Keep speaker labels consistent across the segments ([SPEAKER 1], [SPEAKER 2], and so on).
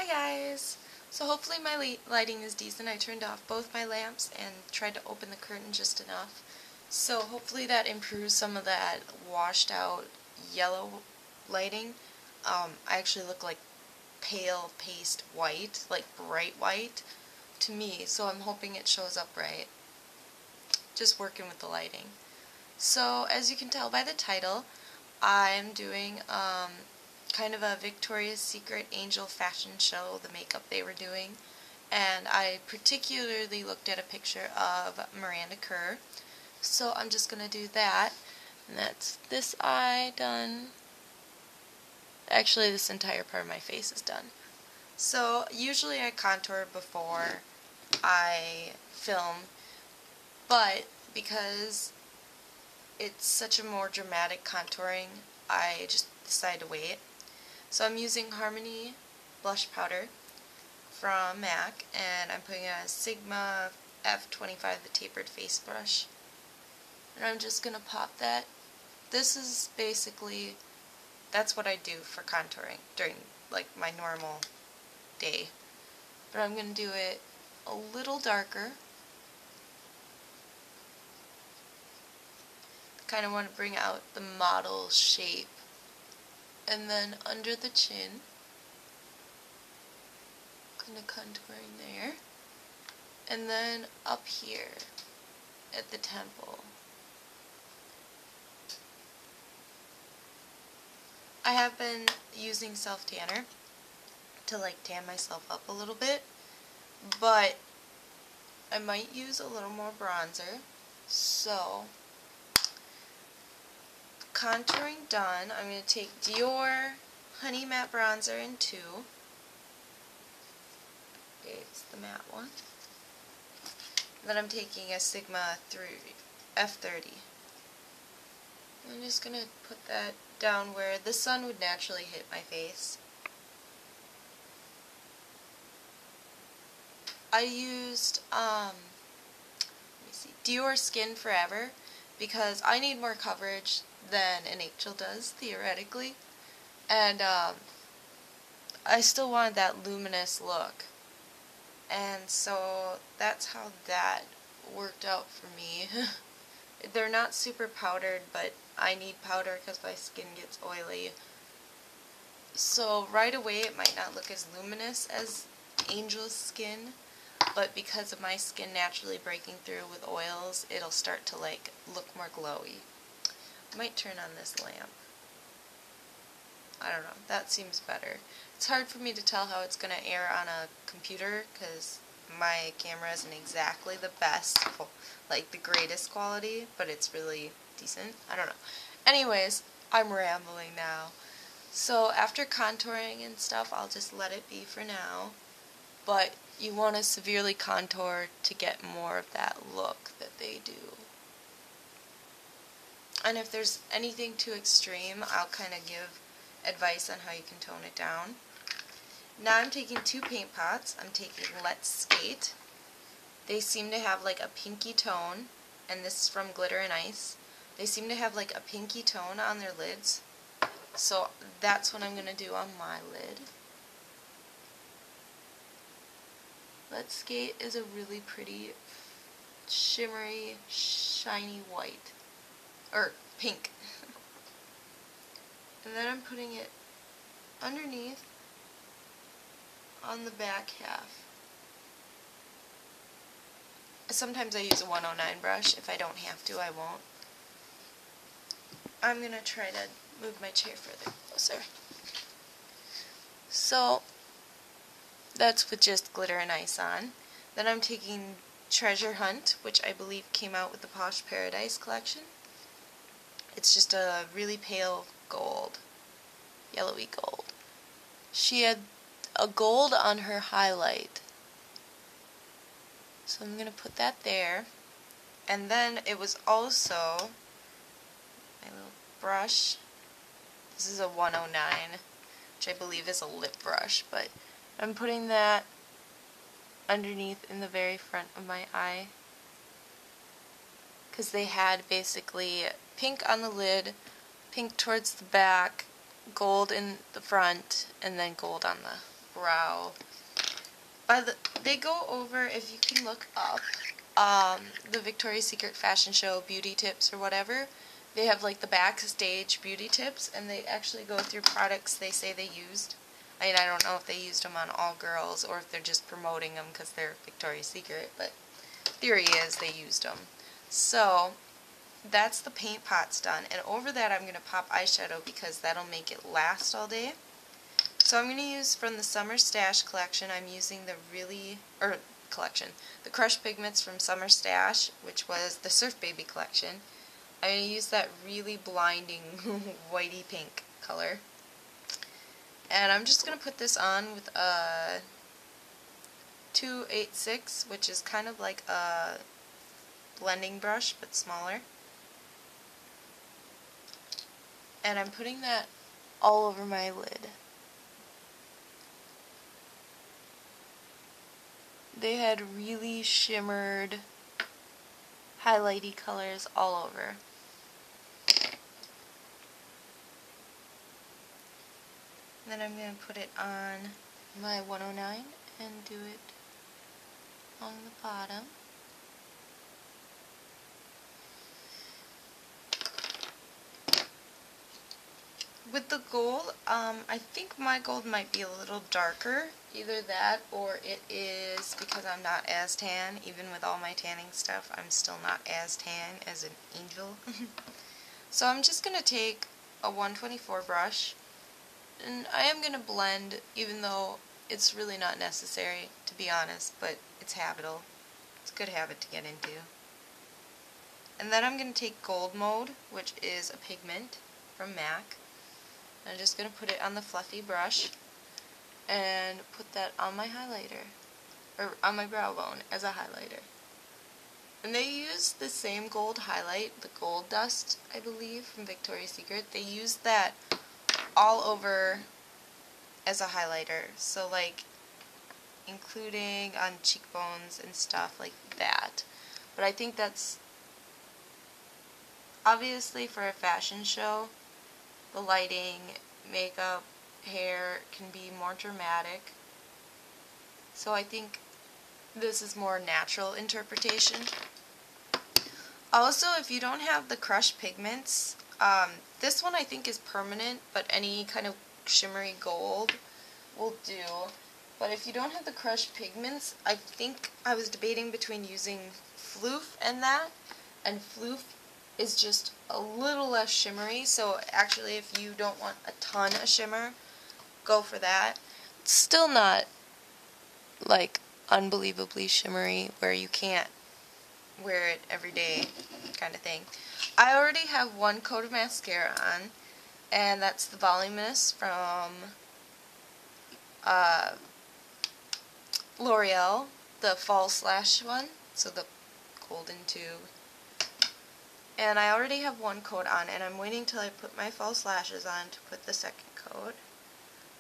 [SPEAKER 1] guys! So hopefully my lighting is decent. I turned off both my lamps and tried to open the curtain just enough. So hopefully that improves some of that washed out yellow lighting. I actually look like pale paste white, like bright white to me, so I'm hoping it shows up right. Just working with the lighting. So as you can tell by the title, I'm doing kind of a Victoria's Secret Angel fashion show, the makeup they were doing, and I particularly looked at a picture of Miranda Kerr, so I'm just going to do that, and that's this eye done. Actually, this entire part of my face is done. So usually I contour before I film, but because it's such a more dramatic contouring, I just decided to wait. So I'm using Harmony blush powder from MAC, and I'm putting a Sigma F25, the tapered face brush, and I'm just going to pop that. This is basically, that's what I do for contouring during like my normal day, but I'm going to do it a little darker. Kind of want to bring out the model shape. And then under the chin, kind of contouring there, and then up here at the temple. I have been using self-tanner to like tan myself up a little bit, but I might use a little more bronzer. So contouring done, I'm going to take Dior Honey Matte bronzer in 2. Okay, it's the matte one. Then I'm taking a Sigma F30. I'm just going to put that down where the sun would naturally hit my face. I used let me see, Dior Skin Forever because I need more coverage than an angel does, theoretically, and I still wanted that luminous look, and so that's how that worked out for me. They're not super powdered, but I need powder because my skin gets oily, so right away it might not look as luminous as Angel's skin, but because of my skin naturally breaking through with oils, it'll start to like look more glowy. I might turn on this lamp. I don't know, that seems better. It's hard for me to tell how it's going to air on a computer because my camera isn't exactly the best, like the greatest quality, but it's really decent. I don't know. Anyways, I'm rambling now. So after contouring and stuff, I'll just let it be for now. But you want to severely contour to get more of that look that they do. And if there's anything too extreme, I'll kind of give advice on how you can tone it down. Now I'm taking 2 paint pots. I'm taking Let's Skate. They seem to have like a pinky tone, and this is from Glitter and Ice. They seem to have like a pinky tone on their lids, so that's what I'm going to do on my lid. Let's Skate is a really pretty, shimmery, shiny white. Or pink. And then I'm putting it underneath on the back half. Sometimes I use a 109 brush. If I don't have to, I won't. I'm going to try to move my chair further closer. So that's with just Glitter and Ice on. Then I'm taking Treasure Hunt, which I believe came out with the Posh Paradise collection. It's just a really pale gold, yellowy gold. She had a gold on her highlight, so I'm going to put that there. And then it was also my little brush. This is a 109, which I believe is a lip brush, but I'm putting that underneath in the very front of my eye, because they had basically pink on the lid, pink towards the back, gold in the front, and then gold on the brow. They go over, if you can look up, the Victoria's Secret fashion show beauty tips or whatever. They have like the backstage beauty tips, and they actually go through products they say they used. I mean, I don't know if they used them on all girls or if they're just promoting them because they're Victoria's Secret, but theory is they used them. So that's the paint pots done, and over that I'm going to pop eyeshadow because that'll make it last all day. So I'm going to use from the Summer Stash collection, I'm using the the Crushed Pigments from Summer Stash, which was the Surf Baby collection. I'm going to use that really blinding whitey pink color. And I'm just going to put this on with a 286, which is kind of like a blending brush, but smaller. And I'm putting that all over my lid. They had really shimmered, highlighty colors all over. Then I'm going to put it on my 109 and do it on the bottom. With the gold, I think my gold might be a little darker. Either that or it is because I'm not as tan. Even with all my tanning stuff, I'm still not as tan as an angel. So I'm just going to take a 124 brush, and I am going to blend, even though it's really not necessary, to be honest, but it's habitual. It's a good habit to get into. And then I'm going to take Gold Mode, which is a pigment from MAC. I'm just going to put it on the fluffy brush and put that on my highlighter, or on my brow bone as a highlighter. And they use the same gold highlight, the Gold Dust, I believe, from Victoria's Secret. They use that all over as a highlighter, so like including on cheekbones and stuff like that. But I think that's obviously for a fashion show. The lighting, makeup, hair can be more dramatic. So I think this is more natural interpretation. Also, if you don't have the crushed pigments, this one I think is permanent, but any kind of shimmery gold will do. But if you don't have the crushed pigments, I think I was debating between using Floof and that, and Floof is just a little less shimmery, so actually if you don't want a ton of shimmer, go for that. It's still not like unbelievably shimmery where you can't wear it every day kind of thing. I already have one coat of mascara on, and that's the Volumious from Loreal, the false lash one, so the golden tube. And I already have one coat on, and I'm waiting till I put my false lashes on to put the second coat,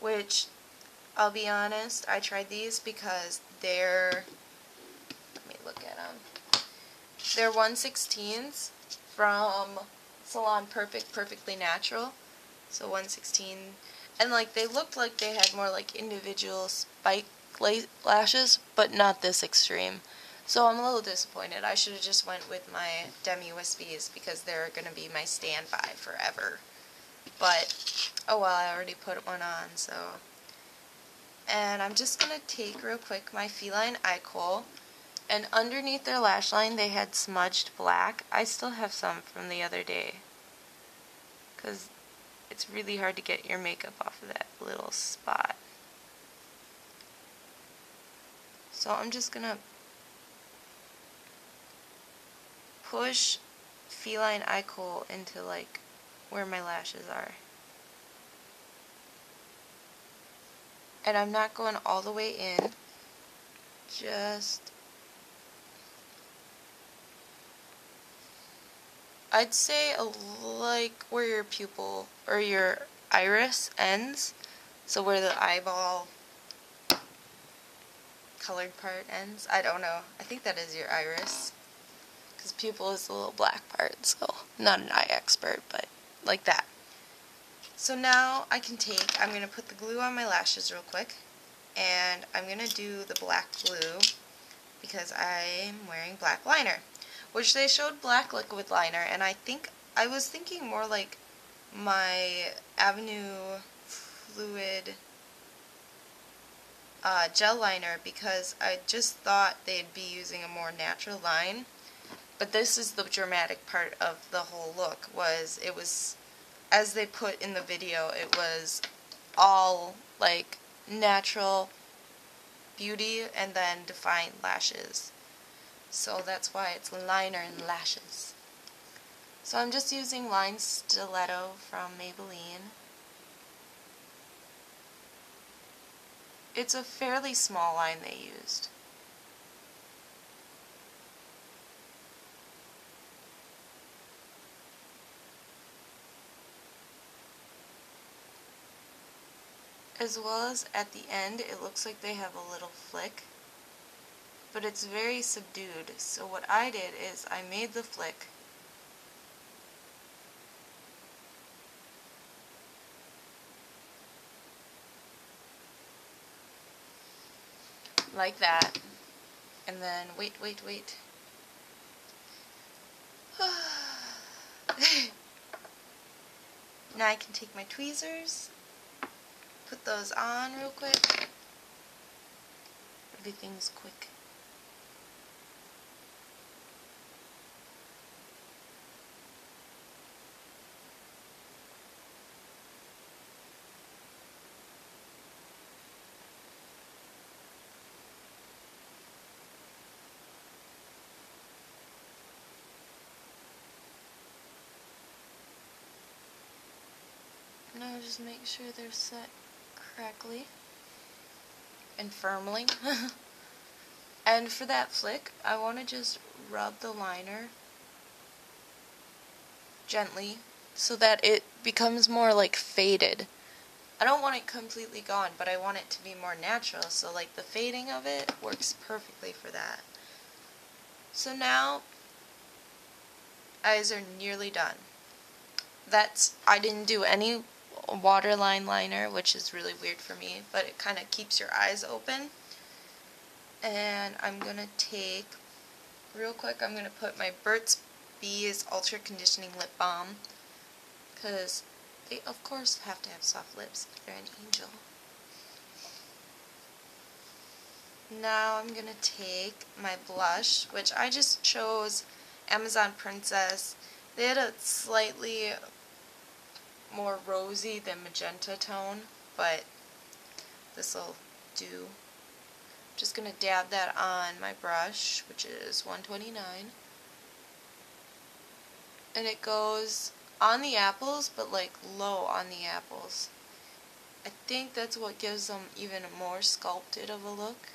[SPEAKER 1] which, I'll be honest, I tried these because they're, let me look at them, they're 1/16s from Salon Perfectly Natural, so 1/16, and like they looked like they had more like individual spike lashes, but not this extreme. So I'm a little disappointed. I should have just went with my Demi Wispies because they're going to be my standby forever. But, oh well, I already put one on, so. And I'm just going to take real quick my Feline eye kohl, and underneath their lash line they had smudged black. I still have some from the other day, because it's really hard to get your makeup off of that little spot. So I'm just going to push Feline eye kohl into like where my lashes are. And I'm not going all the way in, just, I'd say like where your pupil or your iris ends, so where the eyeball colored part ends. I don't know. I think that is your iris, because pupil is the little black part, so I'm not an eye expert, but like that. So now I can take, I'm going to put the glue on my lashes real quick, and I'm going to do the black glue because I'm wearing black liner, which they showed black liquid liner, and I was thinking more like my Avenue Fluid gel liner, because I just thought they'd be using a more natural line. But this is the dramatic part of the whole look, it was, as they put in the video, it was all like natural beauty and then defined lashes. So that's why it's liner and lashes. So I'm just using Line Stiletto from Maybelline. It's a fairly small line they used. As well as at the end, it looks like they have a little flick, but it's very subdued. So what I did is I made the flick like that, and then wait. Now I can take my tweezers, put those on real quick. Everything's quick. Now just make sure they're set correctly and firmly. And for that flick, I want to just rub the liner gently so that it becomes more like faded. I don't want it completely gone, but I want it to be more natural, so like the fading of it works perfectly for that. So now, eyes are nearly done. I didn't do any waterline liner, which is really weird for me, but it kind of keeps your eyes open. And I'm going to take, real quick, I'm going to put my Burt's Bees Ultra Conditioning Lip Balm, because they of course have to have soft lips if they're an angel. Now I'm going to take my blush, which I just chose Amazon Princess. They had a slightly more rosy than magenta tone, but this will do. Just going to dab that on my brush, which is 129. And it goes on the apples, but like low on the apples. I think that's what gives them even a more sculpted of a look.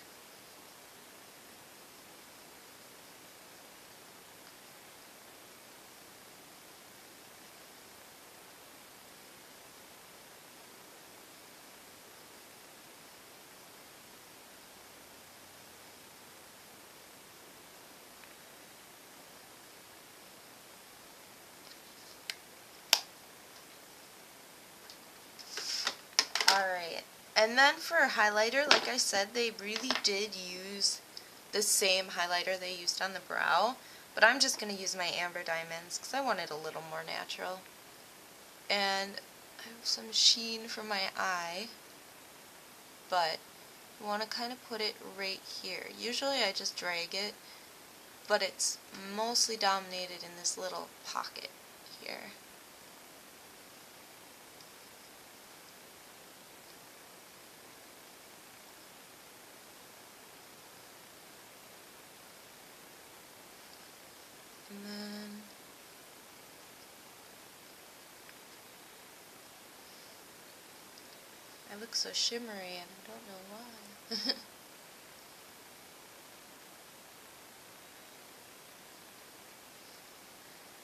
[SPEAKER 1] Alright, and then for a highlighter, like I said, they really did use the same highlighter they used on the brow, but I'm just going to use my Amber Diamonds because I want it a little more natural. And I have some sheen for my eye, but you want to kind of put it right here. Usually I just drag it, but it's mostly dominated in this little pocket here. And then I look so shimmery and I don't know why.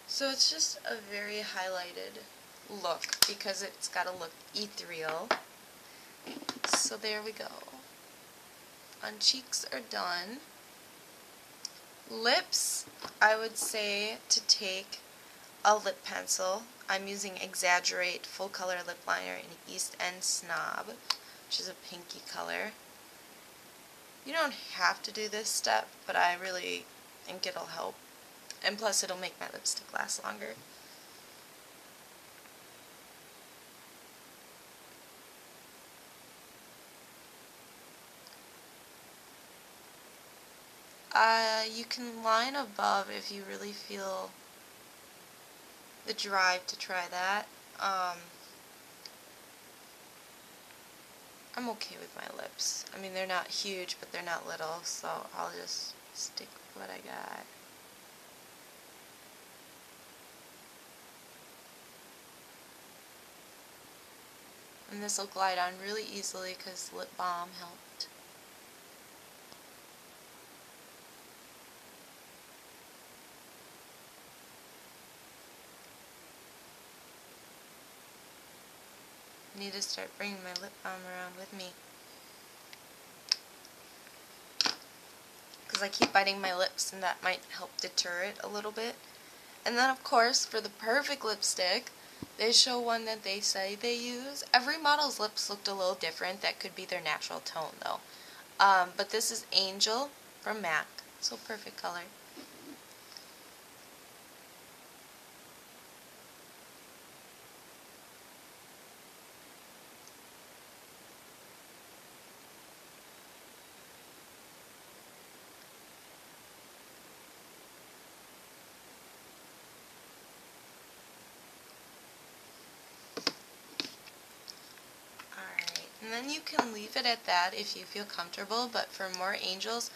[SPEAKER 1] So it's just a very highlighted look because it's got to look ethereal. So there we go. On cheeks are done. Lips, I would say to take a lip pencil. I'm using Exaggerate Full Color Lip Liner in East End Snob, which is a pinky color. You don't have to do this step, but I really think it'll help. And plus it'll make my lipstick last longer. You can line above if you really feel the drive to try that. I'm okay with my lips. I mean, they're not huge, but they're not little, so I'll just stick with what I got. And this will glide on really easily because lip balm helped. I need to start bringing my lip balm around with me, because I keep biting my lips and that might help deter it a little bit. And then of course, for the perfect lipstick, they show one that they say they use. Every model's lips looked a little different. That could be their natural tone though. But this is Angel from MAC. So perfect color. And then you can leave it at that if you feel comfortable, but for more angels,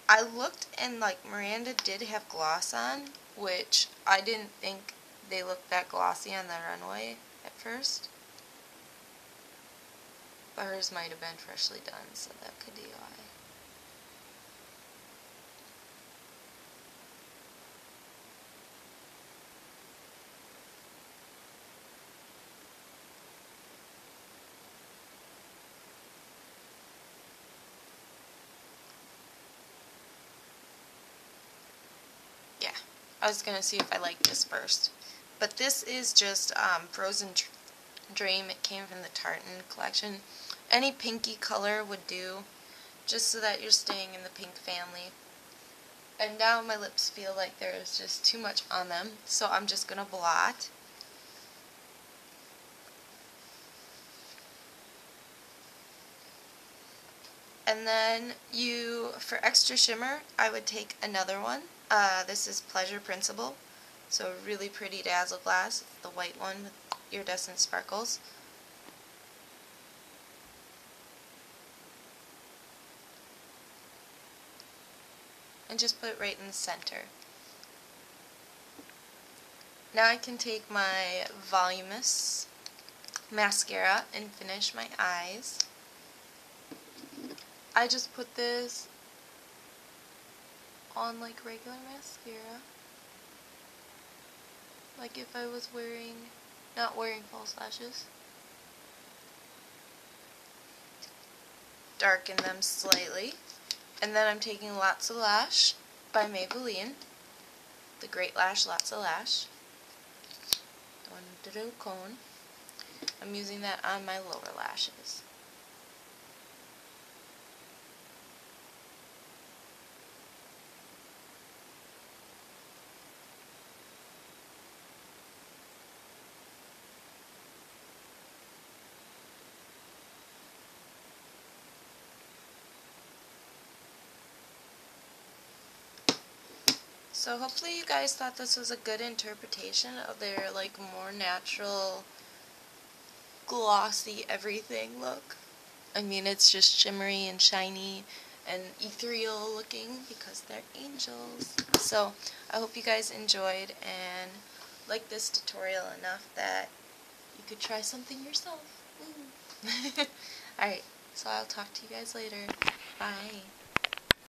[SPEAKER 1] I looked and like Miranda did have gloss on, which I didn't think they looked that glossy on the Runway at first. But hers might have been freshly done, so that could be why. Yeah, I was going to see if I liked this first. But this is just Frozen Dream. It came from the Tartan collection. Any pinky color would do, just so that you're staying in the pink family. And now my lips feel like there's just too much on them, so I'm just going to blot. And then for extra shimmer, I would take another one. This is Pleasure Principle. So really pretty dazzleglass, the white one with iridescent sparkles. And just put it right in the center. Now I can take my volumious mascara and finish my eyes. I just put this on like regular mascara, like if I was not wearing false lashes. Darken them slightly. And then I'm taking Lots of Lash by Maybelline. The Great Lash, Lots of Lash. The one with the little cone. I'm using that on my lower lashes. So hopefully you guys thought this was a good interpretation of their like more natural, glossy everything look. I mean, it's just shimmery and shiny and ethereal looking because they're angels. So I hope you guys enjoyed and liked this tutorial enough that you could try something yourself. Alright, so I'll talk to you guys later. Bye.